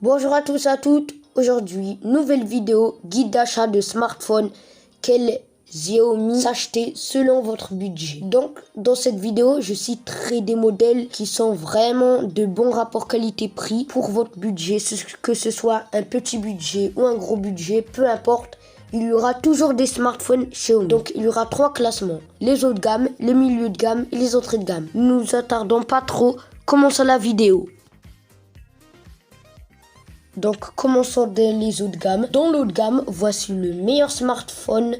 Bonjour à tous et à toutes, aujourd'hui nouvelle vidéo guide d'achat de smartphone, quel Xiaomi s'acheter selon votre budget. Donc dans cette vidéo je citerai des modèles qui sont vraiment de bons rapports qualité-prix pour votre budget, que ce soit un petit budget ou un gros budget, peu importe. Il y aura toujours des smartphones Xiaomi. Donc il y aura 3 classements, les hauts de gamme, les milieux de gamme et les entrées de gamme. Ne nous attardons pas trop, commençons la vidéo. Donc commençons dans les hauts de gamme. Dans l'haut de gamme, voici le meilleur smartphone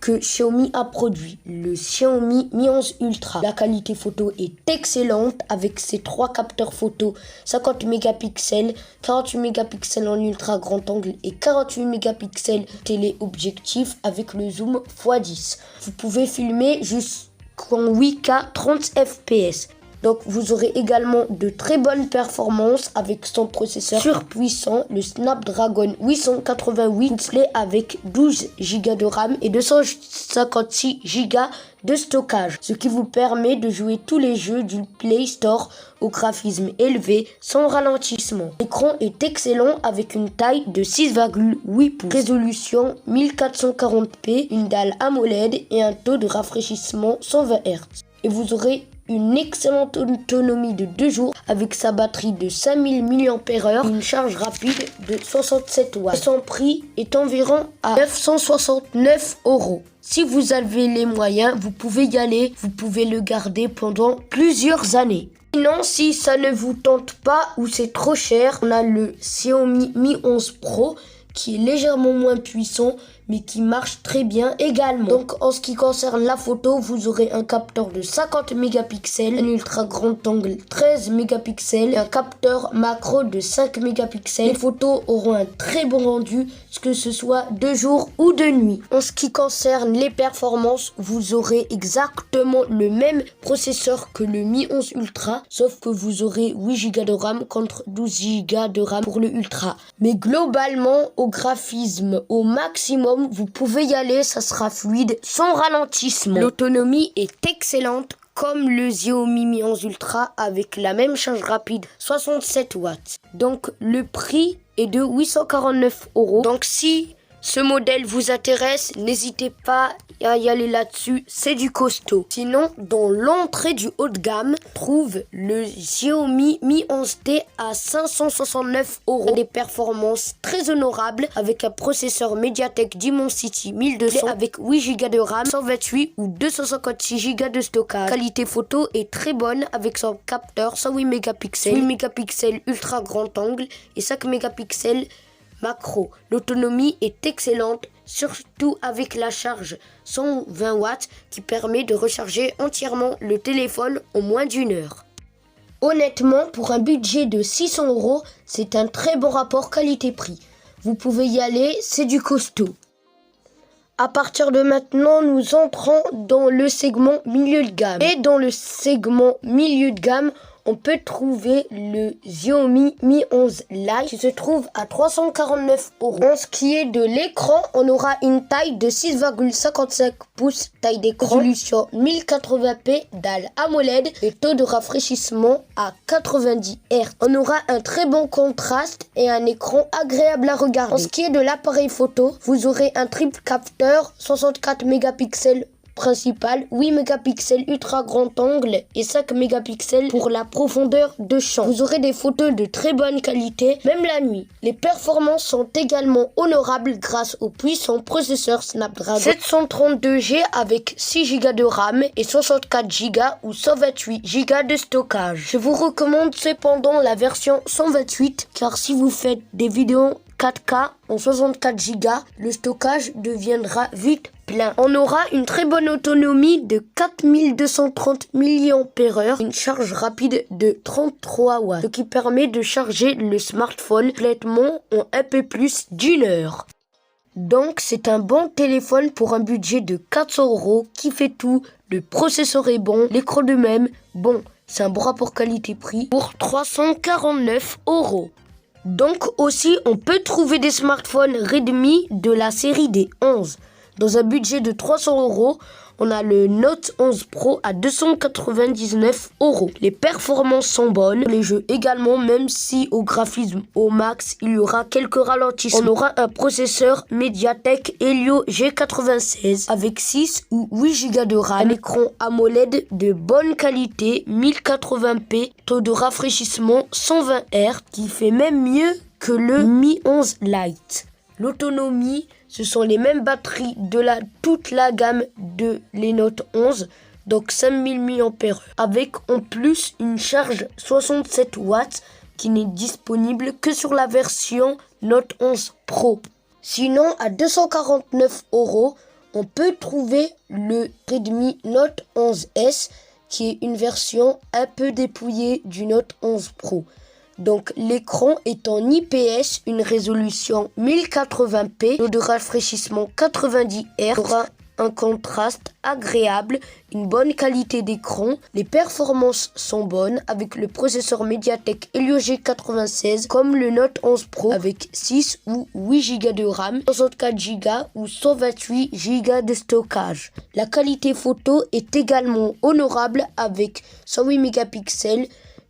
que Xiaomi a produit, le Xiaomi Mi 11 Ultra. La qualité photo est excellente avec ses 3 capteurs photo 50 mégapixels, 48 mégapixels en ultra grand angle et 48 mégapixels téléobjectif avec le zoom x10. Vous pouvez filmer jusqu'en 8K 30 fps. Donc vous aurez également de très bonnes performances avec son processeur surpuissant, le Snapdragon 888 couplé avec 12 Go de RAM et 256 Go de stockage, ce qui vous permet de jouer tous les jeux du Play Store au graphisme élevé sans ralentissement. L'écran est excellent avec une taille de 6,8 pouces, résolution 1440p, une dalle AMOLED et un taux de rafraîchissement 120 Hz. Et vous aurez une excellente autonomie de 2 jours avec sa batterie de 5000 mAh et une charge rapide de 67 watts. Son prix est environ à 969 €. Si vous avez les moyens, vous pouvez y aller, vous pouvez le garder pendant plusieurs années. Sinon, si ça ne vous tente pas ou c'est trop cher, on a le Xiaomi Mi 11 Pro qui est légèrement moins puissant mais qui marche très bien également. Donc en ce qui concerne la photo, vous aurez un capteur de 50 mégapixels, un ultra grand angle 13 mégapixels et un capteur macro de 5 mégapixels. Les photos auront un très bon rendu, que ce soit de jour ou de nuit. En ce qui concerne les performances, vous aurez exactement le même processeur que le Mi 11 Ultra, sauf que vous aurez 8 Go de RAM contre 12 Go de RAM pour le Ultra. Mais globalement, au graphisme au maximum, vous pouvez y aller, ça sera fluide, sans ralentissement. L'autonomie est excellente comme le Xiaomi Mi 11 Ultra avec la même charge rapide 67 watts. Donc le prix est de 849 €. Donc si ce modèle vous intéresse, n'hésitez pas à y aller là-dessus, c'est du costaud. Sinon, dans l'entrée du haut de gamme, trouve le Xiaomi Mi 11T à 569 €. Des performances très honorables avec un processeur Mediatek Dimensity 1200 avec 8 Go de RAM, 128 ou 256 Go de stockage. Qualité photo est très bonne avec son capteur 108 mégapixels, 8 mégapixels ultra grand angle et 5 mégapixels macro. L'autonomie est excellente, surtout avec la charge 120 watts qui permet de recharger entièrement le téléphone en moins d'1 heure. Honnêtement, pour un budget de 600 €, c'est un très bon rapport qualité-prix. Vous pouvez y aller, c'est du costaud. À partir de maintenant, nous entrons dans le segment milieu de gamme. Et dans le segment milieu de gamme, on peut trouver le Xiaomi Mi 11 Lite qui se trouve à 349 €. En ce qui est de l'écran, on aura une taille de 6,55 pouces, taille d'écran, résolution 1080p, dalle AMOLED et taux de rafraîchissement à 90 Hz. On aura un très bon contraste et un écran agréable à regarder. En ce qui est de l'appareil photo, vous aurez un triple capteur 64 mégapixels principal, 8 mégapixels ultra grand angle et 5 mégapixels pour la profondeur de champ. Vous aurez des photos de très bonne qualité, même la nuit. Les performances sont également honorables grâce au puissant processeur Snapdragon 732G avec 6 Go de RAM et 64 Go ou 128 Go de stockage. Je vous recommande cependant la version 128 car si vous faites des vidéos 4K en 64 Go, le stockage deviendra vite plein. On aura une très bonne autonomie de 4230 mAh, une charge rapide de 33 watts, ce qui permet de charger le smartphone complètement en un peu plus d'1 heure. Donc c'est un bon téléphone pour un budget de 400 € qui fait tout. Le processeur est bon, l'écran de même, bon, c'est un bon rapport qualité-prix pour 349 €. Donc aussi, on peut trouver des smartphones Redmi de la série des 11. Dans un budget de 300 €, on a le Note 11 Pro à 299 €. Les performances sont bonnes, les jeux également, même si au graphisme au max, il y aura quelques ralentissements. On aura un processeur MediaTek Helio G96 avec 6 ou 8 Go de RAM, un écran AMOLED de bonne qualité, 1080p, taux de rafraîchissement 120 Hz, qui fait même mieux que le Mi 11 Lite. L'autonomie, ce sont les mêmes batteries de toute la gamme de les Note 11, donc 5000 mAh, avec en plus une charge 67 watts qui n'est disponible que sur la version Note 11 Pro. Sinon, à 249 €, on peut trouver le Redmi Note 11S, qui est une version un peu dépouillée du Note 11 Pro. Donc l'écran est en IPS, une résolution 1080p, taux de rafraîchissement 90 Hz, aura un contraste agréable, une bonne qualité d'écran. Les performances sont bonnes avec le processeur MediaTek Helio G96 comme le Note 11 Pro avec 6 ou 8 Go de RAM, 64 Go ou 128 Go de stockage. La qualité photo est également honorable avec 108 mégapixels,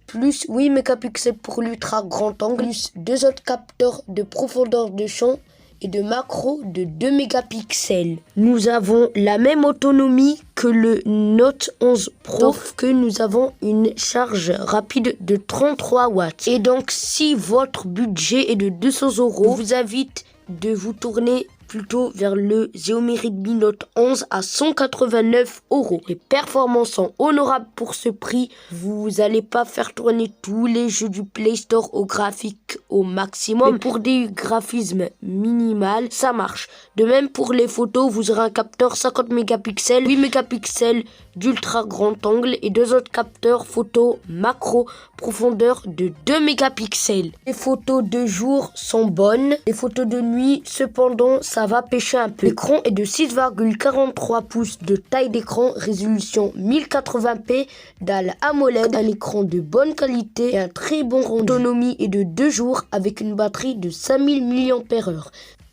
plus 8 mégapixels pour l'ultra grand angle, plus 2 autres capteurs de profondeur de champ et de macro de 2 mégapixels. Nous avons la même autonomie que le Note 11 Pro, sauf que nous avons une charge rapide de 33 watts. Et donc, si votre budget est de 200 €, je vous invite de vous tourner plutôt vers le Xiaomi Redmi Note 11 à 189 €. Les performances sont honorables pour ce prix. Vous n'allez pas faire tourner tous les jeux du Play Store au graphique au maximum. Mais pour des graphismes minimal, ça marche. De même pour les photos, vous aurez un capteur 50 mégapixels, 8 mégapixels d'ultra grand angle et 2 autres capteurs photo macro profondeur de 2 mégapixels. Les photos de jour sont bonnes. Les photos de nuit, cependant, ça va pêcher un peu. L'écran est de 6,43 pouces de taille d'écran, résolution 1080p, dalle AMOLED, un écran de bonne qualité et un très bon rendu. L'autonomie est de 2 jours avec une batterie de 5000 mAh.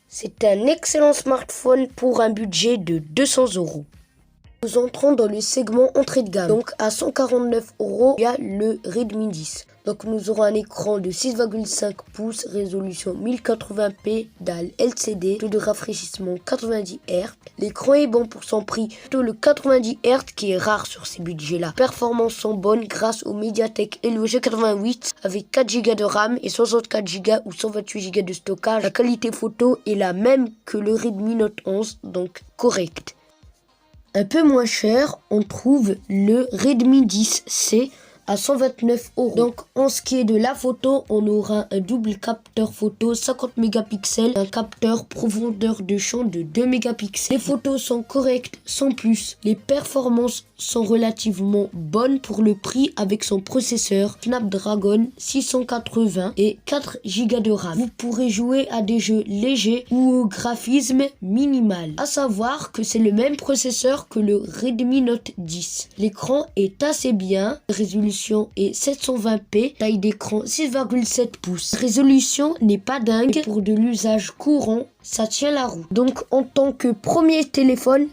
C'est un excellent smartphone pour un budget de 200 €. Nous entrons dans le segment entrée de gamme. Donc à 149 €, il y a le Redmi 10. Donc nous aurons un écran de 6,5 pouces, résolution 1080p, dalle LCD, taux de rafraîchissement 90 Hz. L'écran est bon pour son prix, plutôt le 90 Hz qui est rare sur ces budgets-là. Performances sont bonnes grâce au MediaTek Helio G88 avec 4 Go de RAM et 64 Go ou 128 Go de stockage. La qualité photo est la même que le Redmi Note 11, donc correcte. Un peu moins cher, on trouve le Redmi 10C à 129 €. Donc en ce qui est de la photo, on aura un double capteur photo 50 mégapixels, un capteur profondeur de champ de 2 mégapixels. Les photos sont correctes sans plus. Les performances sont relativement bonnes pour le prix avec son processeur Snapdragon 680 et 4 Go de RAM. Vous pourrez jouer à des jeux légers ou au graphisme minimal. À savoir que c'est le même processeur que le Redmi Note 10. L'écran est assez bien, résolution est 720p, taille d'écran 6,7 pouces. Résolution n'est pas dingue, et pour de l'usage courant, ça tient la route. Donc en tant que premier téléphone,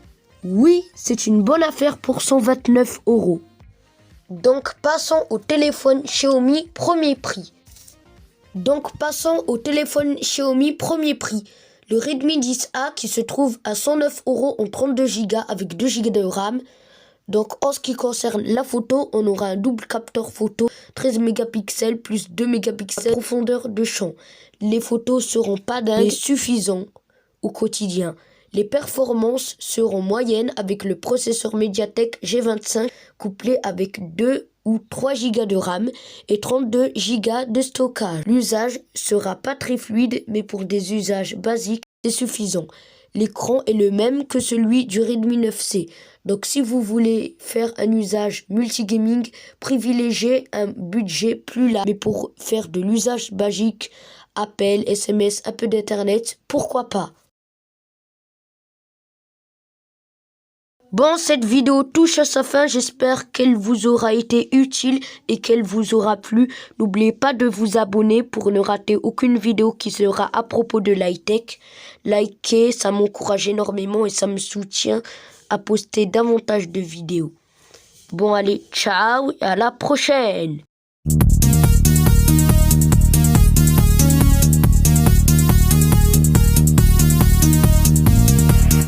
oui, c'est une bonne affaire pour 129 €. Donc passons au téléphone Xiaomi premier prix. Le Redmi 10A qui se trouve à 109 € en 32 Go avec 2 Go de RAM. Donc en ce qui concerne la photo, on aura un double capteur photo 13 mégapixels plus 2 mégapixels profondeur de champ. Les photos seront pas dingues mais suffisants au quotidien. Les performances seront moyennes avec le processeur MediaTek G25 couplé avec 2 ou 3 Go de RAM et 32 Go de stockage. L'usage sera pas très fluide mais pour des usages basiques, c'est suffisant. L'écran est le même que celui du Redmi 9C. Donc si vous voulez faire un usage multigaming, privilégiez un budget plus large. Mais pour faire de l'usage basique, appel, SMS, un peu d'internet, pourquoi pas. Bon, cette vidéo touche à sa fin. J'espère qu'elle vous aura été utile et qu'elle vous aura plu. N'oubliez pas de vous abonner pour ne rater aucune vidéo qui sera à propos de l'high-tech. Likez, ça m'encourage énormément et ça me soutient à poster davantage de vidéos. Bon, allez, ciao et à la prochaine!